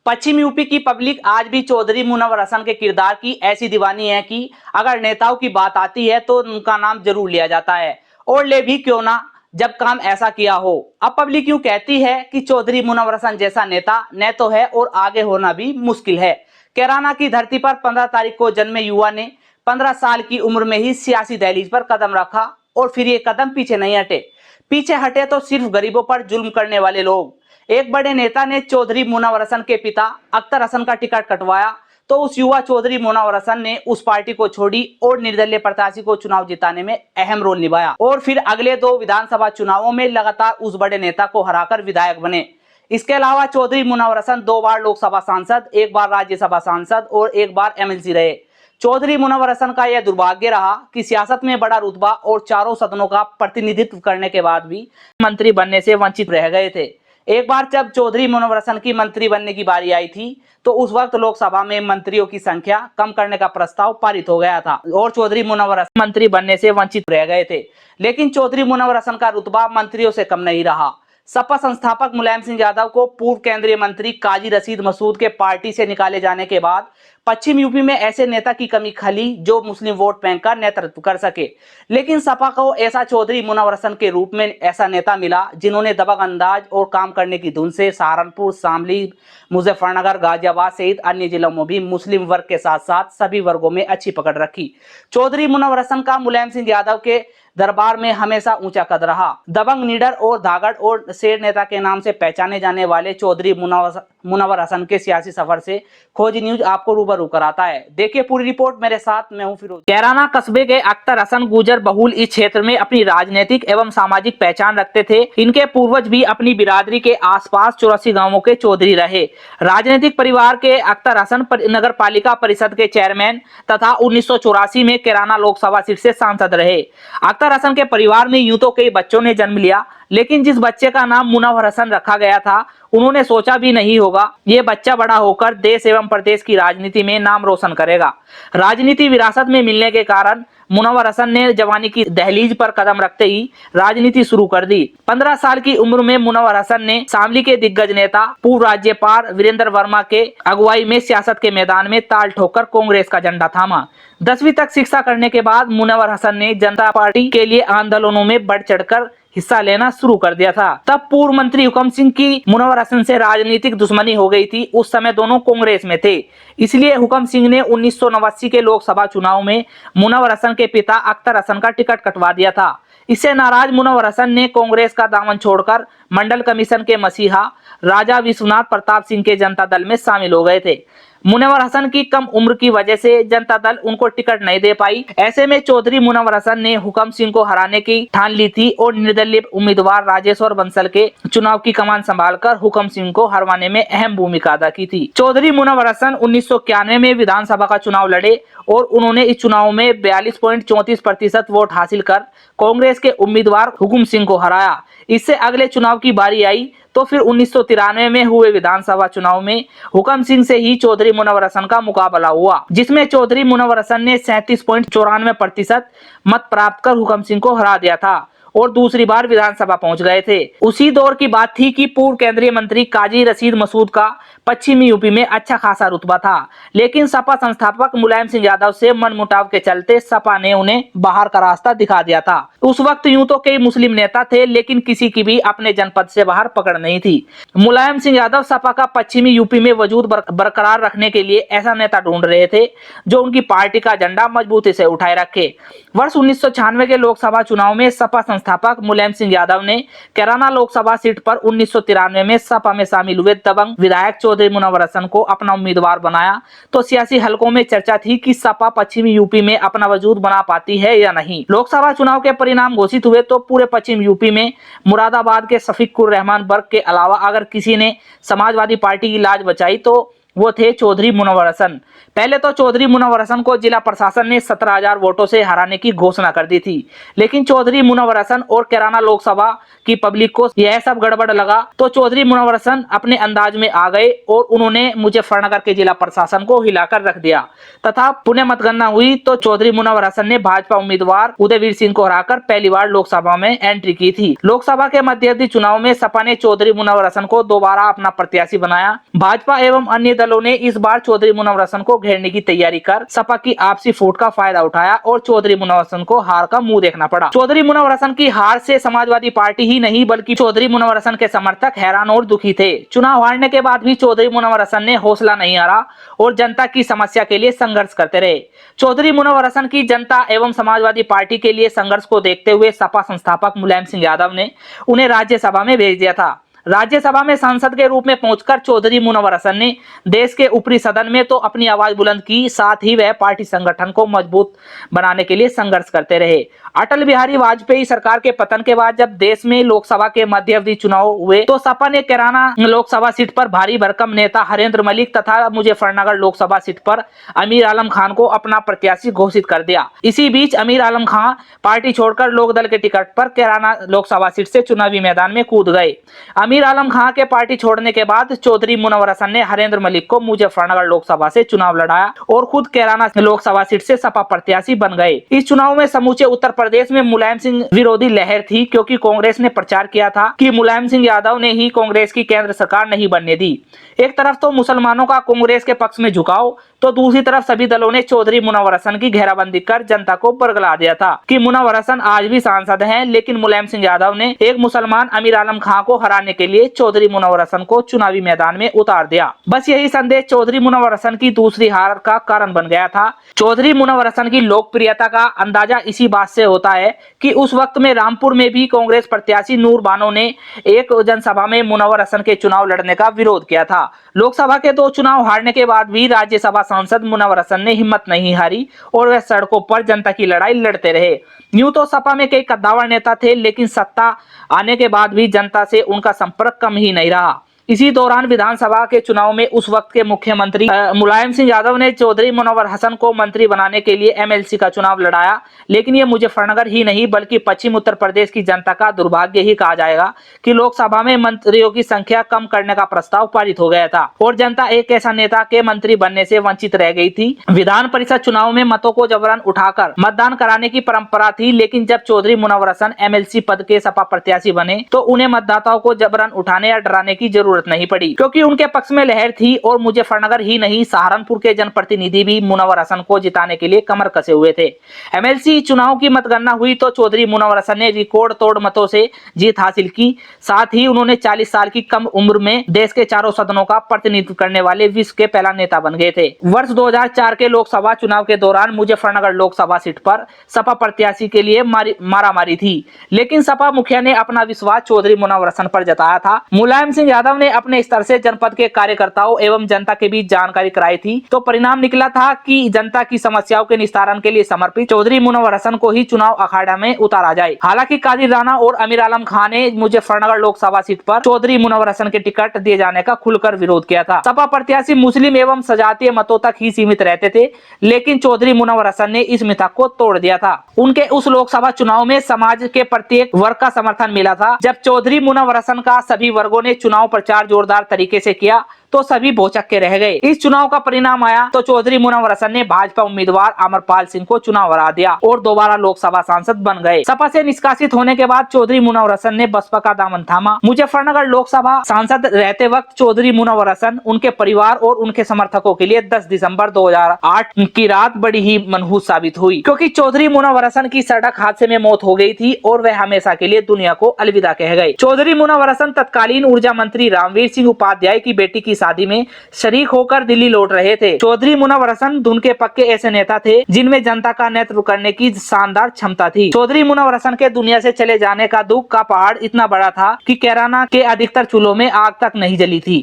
पश्चिम UP की public आज भी चौधरी मुनव्वर हसन के किरदार की ऐसी दीवानी है कि अगर नेताओं की बात आती है तो उनका नाम जरूर लिया जाता है, और ले भी क्यों ना जब काम ऐसा किया हो। अब पब्लिक यूं कहती है कि चौधरी मुनव्वर हसन जैसा नेता न तो है और आगे होना भी मुश्किल है। कैराना की धरती पर 15 तारीख को जन्मे युवा ने 15 साल की उम्र में ही सियासी दहलीज पर कदम रखा, और फिर ये कदम पीछे नहीं हटे। पीछे हटे तो सिर्फ गरीबों पर जुल्म करने वाले लोग। एक बड़े नेता ने चौधरी मुनव्वर हसन के पिता अख्तर हसन का टिकट कटवाया तो उस युवा चौधरी मुनव्वर हसन ने उस पार्टी को छोड़ी और निर्दलीय प्रत्याशी को चुनाव जिताने में अहम रोल निभाया, और फिर अगले 2 विधानसभा चुनावों में लगातार उस बड़े नेता को हराकर विधायक बने। इसके अलावा चौधरी मुनव्वर हसन 2 बार लोकसभा सांसद, 1 बार राज्यसभा सांसद और 1 बार एमएलसी रहे। चौधरी मुनव्वर हसन का यह दुर्भाग्य रहा कि सियासत में बड़ा रुतबा और चारों सदनों का प्रतिनिधित्व करने के बाद भी मंत्री बनने से वंचित रह गए थे। एक बार जब चौधरी मुनव्वर हसन की मंत्री बनने की बारी आई थी तो उस वक्त लोकसभा में मंत्रियों की संख्या कम करने का प्रस्ताव पारित हो गया था और चौधरी मुनव्वर हसन मंत्री बनने से वंचित रह गए थे। लेकिन चौधरी मुनव्वर हसन का रुतबा मंत्रियों से कम नहीं रहा। सपा संस्थापक मुलायम सिंह यादव को पूर्व केंद्रीय मंत्री काजी रशीद मसूद के पार्टी से निकाले जाने के बाद पश्चिम यूपी में ऐसे नेता की कमी खली जो मुस्लिम वोट बैंक का नेतृत्व कर सके। लेकिन सपा को ऐसा चौधरी मुनव्वर हसन के रूप में ऐसा नेता मिला जिन्होंने दबंग अंदाज और काम करने की धुन से सहारनपुर, शामली, मुजफ्फरनगर, गाजियाबाद सहित अन्य जिलों में भी मुस्लिम वर्ग के साथ साथ सभी वर्गों में अच्छी पकड़ रखी। चौधरी मुनव्वर हसन का मुलायम सिंह यादव के दरबार में हमेशा ऊंचा कद रहा। दबंग, निडर और धागड़ और शेर नेता के नाम से पहचाने जाने वाले चौधरी मुनव्वर हसन के सियासी सफर से खोजी न्यूज आपको रूबरू कराता है। देखिए पूरी रिपोर्ट मेरे साथ, मैं हूं फिरोज। कैराना कस्बे के अख्तर हसन गुजर बहुल इस क्षेत्र में अपनी राजनीतिक एवं सामाजिक पहचान रखते थे। इनके पूर्वज भी अपनी बिरादरी के आसपास 84 गांवों के चौधरी रहे। राजनीतिक परिवार के अख्तर हसन नगर पालिका परिषद के चेयरमैन तथा 1984 में कैराना लोकसभा सीट से सांसद रहे। अख्तर हसन के परिवार में यूं तो कई बच्चों ने जन्म लिया, लेकिन जिस बच्चे का नाम मुनव्वर हसन रखा गया था उन्होंने सोचा भी नहीं होगा ये बच्चा बड़ा होकर देश एवं प्रदेश की राजनीति में नाम रोशन करेगा। राजनीति विरासत में मिलने के कारण मुनव्वर हसन ने जवानी की दहलीज पर कदम रखते ही राजनीति शुरू कर दी। 15 साल की उम्र में मुनव्वर हसन ने शामली के दिग्गज नेता पूर्व राज्यपाल वीरेंद्र वर्मा के अगुवाई में सियासत के मैदान में ताल ठोकर कांग्रेस का झंडा थामा। 10वीं तक शिक्षा करने के बाद मुनव्वर हसन ने जनता पार्टी के लिए आंदोलनों में बढ़ चढ़कर हिस्सा लेना शुरू कर दिया था। तब पूर्व मंत्री हुकम सिंह की मुनव्वर हसन से राजनीतिक दुश्मनी हो गई थी। उस समय दोनों कांग्रेस में थे, इसलिए हुकम सिंह ने 1989 के लोकसभा चुनाव में मुनव्वर हसन के पिता अख्तर हसन का टिकट कटवा दिया था। इससे नाराज मुनव्वर हसन ने कांग्रेस का दामन छोड़कर मंडल कमीशन के मसीहा राजा विश्वनाथ प्रताप सिंह के जनता दल में शामिल हो गए थे। मुनव्वर हसन की कम उम्र की वजह से जनता दल उनको टिकट नहीं दे पाई। ऐसे में चौधरी मुनव्वर हसन ने हुकम सिंह को हराने की ठान ली थी और निर्दलीय उम्मीदवार राजेश्वर बंसल के चुनाव की कमान संभालकर हुकम सिंह को हरवाने में अहम भूमिका अदा की थी। चौधरी मुनव्वर हसन 1991 में विधानसभा का चुनाव लड़े और उन्होंने इस चुनाव में 42.34% वोट हासिल कर कांग्रेस के उम्मीदवार हुकम सिंह को हराया। इससे अगले चुनाव की बारी आई तो फिर 1993 में हुए विधानसभा चुनाव में हुकम सिंह से ही चौधरी मुनव्वर हसन का मुकाबला हुआ, जिसमें चौधरी मुनव्वर हसन ने 37.94% मत प्राप्त कर हुकम सिंह को हरा दिया था और दूसरी बार विधानसभा पहुंच गए थे। उसी दौर की बात थी कि पूर्व केंद्रीय मंत्री काजी रशीद मसूद का पश्चिमी यूपी में अच्छा खासा रुतबा था, लेकिन सपा संस्थापक मुलायम सिंह यादव से मनमुटाव के चलते सपा ने उन्हें बाहर का रास्ता दिखा दिया था। उस वक्त यूं तो कई मुस्लिम नेता थे, लेकिन किसी की भी अपने जनपद से बाहर पकड़ नहीं थी। मुलायम सिंह यादव सपा का पश्चिमी यूपी में वजूद बरकरार रखने के लिए ऐसा नेता ढूंढ रहे थे जो उनकी पार्टी का झंडा मजबूती से उठाए रखे। वर्ष 1996 के लोकसभा चुनाव में सपा संस्थापक मुलायम सिंह यादव ने कैराना लोकसभा सीट पर 1993 में सपा में शामिल हुए दबंग विधायक चौधरी मुनव्वर हसन को अपना उम्मीदवार बनाया तो सियासी हलकों में चर्चा थी कि सपा पश्चिमी यूपी में अपना वजूद बना पाती है या नहीं। लोकसभा चुनाव के परिणाम घोषित हुए तो पूरे पश्चिम यूपी में मुरादाबाद के शफीकुर रहमान बर्क के अलावा अगर किसी ने समाजवादी पार्टी की लाज बचाई तो वो थे चौधरी मुनव्वर हसन। पहले तो चौधरी मुनव्वर हसन को जिला प्रशासन ने 17,000 वोटों से हराने की घोषणा कर दी थी, लेकिन चौधरी मुनव्वर हसन और कैराना लोकसभा की पब्लिक को यह सब गड़बड़ लगा, तो चौधरी मुनव्वर हसन अपने अंदाज में आ गए और उन्होंने मुजफ्फरनगर के जिला प्रशासन को हिलाकर रख दिया तथा पुनः मतगणना हुई तो चौधरी मुनव्वर हसन ने भाजपा उम्मीदवार उदयवीर सिंह को हराकर पहली बार लोकसभा में एंट्री की थी। लोकसभा के मध्यावधि चुनाव में सपा ने चौधरी मुनव्वर हसन को दोबारा अपना प्रत्याशी बनाया। भाजपा एवं अन्य दलों ने इस बार चौधरी मुनव्वर हसन को घेरने की तैयारी कर सपा की आपसी फूट का फायदा उठाया और चौधरी मुनव्वर हसन को हार का मुंह देखना पड़ा। चौधरी मुनव्वर हसन की हार से समाजवादी पार्टी ही नहीं बल्कि चौधरी मुनव्वर हसन के समर्थक हैरान और दुखी थे। चुनाव हारने के बाद भी चौधरी मुनव्वर हसन ने हौसला नहीं हारा और जनता की समस्या के लिए संघर्ष करते रहे। चौधरी मुनव्वर हसन की जनता एवं समाजवादी पार्टी के लिए संघर्ष को देखते हुए सपा संस्थापक मुलायम सिंह यादव ने उन्हें राज्यसभा में भेज दिया था। राज्यसभा में सांसद के रूप में पहुंचकर चौधरी मुनव्वर हसन ने देश के ऊपरी सदन में तो अपनी आवाज बुलंद की, साथ ही वह पार्टी संगठन को मजबूत बनाने के लिए संघर्ष करते रहे। अटल बिहारी वाजपेयी सरकार के पतन के बाद जब देश में लोकसभा के मध्यावधि चुनाव हुए तो सपा ने कैराना लोकसभा सीट पर भारी भरकम नेता हरेंद्र मलिक तथा मुजफ्फरनगर लोकसभा सीट पर अमीर आलम खान को अपना प्रत्याशी घोषित कर दिया। इसी बीच अमीर आलम खान पार्टी छोड़कर लोकदल के टिकट पर कैराना लोकसभा सीट से चुनावी मैदान में कूद गए। अमीर आलम खान के पार्टी छोड़ने के बाद चौधरी मुनव्वर हसन ने हरेंद्र मलिक को मुजफ्फरनगर लोकसभा से चुनाव लड़ाया और खुद कैराना लोकसभा सीट से सपा प्रत्याशी बन गए। इस चुनाव में समूचे उत्तर प्रदेश में मुलायम सिंह विरोधी लहर थी, क्योंकि कांग्रेस ने प्रचार किया था कि मुलायम सिंह यादव ने ही कांग्रेस की केंद्र सरकार नहीं बनने दी। एक तरफ तो मुसलमानों का कांग्रेस के पक्ष में झुकाव, तो दूसरी तरफ सभी दलों ने चौधरी मुनव्वर हसन की घेराबंदी कर जनता को बरगला दिया था कि मुनव्वर हसन आज भी सांसद हैं, लेकिन मुलायम सिंह यादव ने एक मुसलमान अमीर आलम खान को हराने के लिए चौधरी मुनव्वर हसन को चुनावी मैदान में उतार दिया। बस यही संदेश चौधरी मुनव्वर हसन की दूसरी हार का कारण बन गया था। चौधरी मुनव्वर हसन की लोकप्रियता का अंदाजा इसी बात से होता है कि उस वक्त में रामपुर में भी कांग्रेस प्रत्याशी नूर बानो ने एक जनसभा में मुनव्वर हसन के चुनाव लड़ने का विरोध किया था। लोकसभा के 2 चुनाव हारने के बाद भी राज्यसभा सांसद मुनव्वर हसन ने हिम्मत नहीं हारी और वह सड़कों पर जनता की लड़ाई लड़ते रहे। यूं तो सपा में कई कद्दावर नेता थे, लेकिन सत्ता आने के बाद भी जनता से उनका संपर्क कम ही नहीं रहा। इसी दौरान विधानसभा के चुनाव में उस वक्त के मुख्यमंत्री मुलायम सिंह यादव ने चौधरी मुनव्वर हसन को मंत्री बनाने के लिए एमएलसी का चुनाव लड़ाया, लेकिन ये मुजफ्फरनगर ही नहीं बल्कि पश्चिम उत्तर प्रदेश की जनता का दुर्भाग्य ही कहा जाएगा कि लोकसभा में मंत्रियों की संख्या कम करने का प्रस्ताव पारित हो गया था और जनता एक ऐसा नेता के मंत्री बनने से वंचित रह गई थी। विधान परिषद चुनाव में मतों को जबरन उठाकर मतदान कराने की परंपरा थी, लेकिन जब चौधरी मुनव्वर हसन एमएलसी पद के सपा प्रत्याशी बने तो उन्हें मतदाताओं को जबरन उठाने या डराने की जरूरत नहीं पड़ी, क्योंकि उनके पक्ष में लहर थी और मुजफ्फरनगर ही नहीं सहारनपुर के जनप्रतिनिधि भी मुनव्वर हसन को जिताने के लिए कमर कसे हुए थे। एमएलसी चुनाव की मतगणना हुई तो चौधरी मुनव्वर हसन ने रिकॉर्ड तोड़ मतों से जीत हासिल की। साथ ही उन्होंने 40 साल की कम उम्र में देश के चारों सदनों का प्रतिनिधित्व करने वाले विश्व के पहला नेता बन गए थे। वर्ष 2004 के लोकसभा चुनाव के दौरान मुजफ्फरनगर लोकसभा सीट पर सपा प्रत्याशी के लिए मारामारी थी, लेकिन सपा मुखिया ने अपना विश्वास चौधरी मुनव्वर हसन पर जताया था। मुलायम सिंह यादव ने अपने स्तर से जनपद के कार्यकर्ताओं एवं जनता के बीच जानकारी कराई थी, तो परिणाम निकला था कि जनता की समस्याओं के निस्तारण के लिए समर्पित चौधरी मुनव्वर हसन को ही चुनाव अखाड़ा में उतारा जाए। हालांकि कादिर राणा और अमीर आलम खान ने मुजफ्फरनगर लोकसभा सीट पर चौधरी मुनव्वर हसन के टिकट दिए जाने का खुलकर विरोध किया था। सपा प्रत्याशी मुस्लिम एवं सजातीय मतों तक ही सीमित रहते थे, लेकिन चौधरी मुनव्वर हसन ने इस मिथक को तोड़ दिया था। उनके उस लोकसभा चुनाव में समाज के प्रत्येक वर्ग का समर्थन मिला था। जब चौधरी मुनव्वर हसन का सभी वर्गों ने चुनाव प्रचार जोरदार तरीके से किया तो सभी भौचक्के रह गए। इस चुनाव का परिणाम आया तो चौधरी मुनव्वर हसन ने भाजपा उम्मीदवार अमरपाल सिंह को चुनाव हरा दिया और दोबारा लोकसभा सांसद बन गए। सपा से निष्कासित होने के बाद चौधरी मुनव्वर हसन ने बसपा का दामन थामा। मुजफ्फरनगर लोकसभा सांसद रहते वक्त चौधरी मुनव्वर हसन उनके परिवार और उनके समर्थकों के लिए 10 दिसंबर 2008 की रात बड़ी ही मनहूस साबित हुई, क्योंकि चौधरी मुनव्वर हसन की सड़क हादसे में मौत हो गई थी और वह हमेशा के लिए दुनिया को अलविदा कह गए। चौधरी मुनव्वर हसन तत्कालीन ऊर्जा मंत्री रामवीर सिंह उपाध्याय की बेटी की शादी में शरीक होकर दिल्ली लौट रहे थे। चौधरी मुनव्वर हसन धुन के पक्के ऐसे नेता थे जिनमें जनता का नेतृत्व करने की शानदार क्षमता थी। चौधरी मुनव्वर हसन के दुनिया से चले जाने का दुख का पहाड़ इतना बड़ा था कि कैराना के अधिकतर चूल्हों में आग तक नहीं जली थी।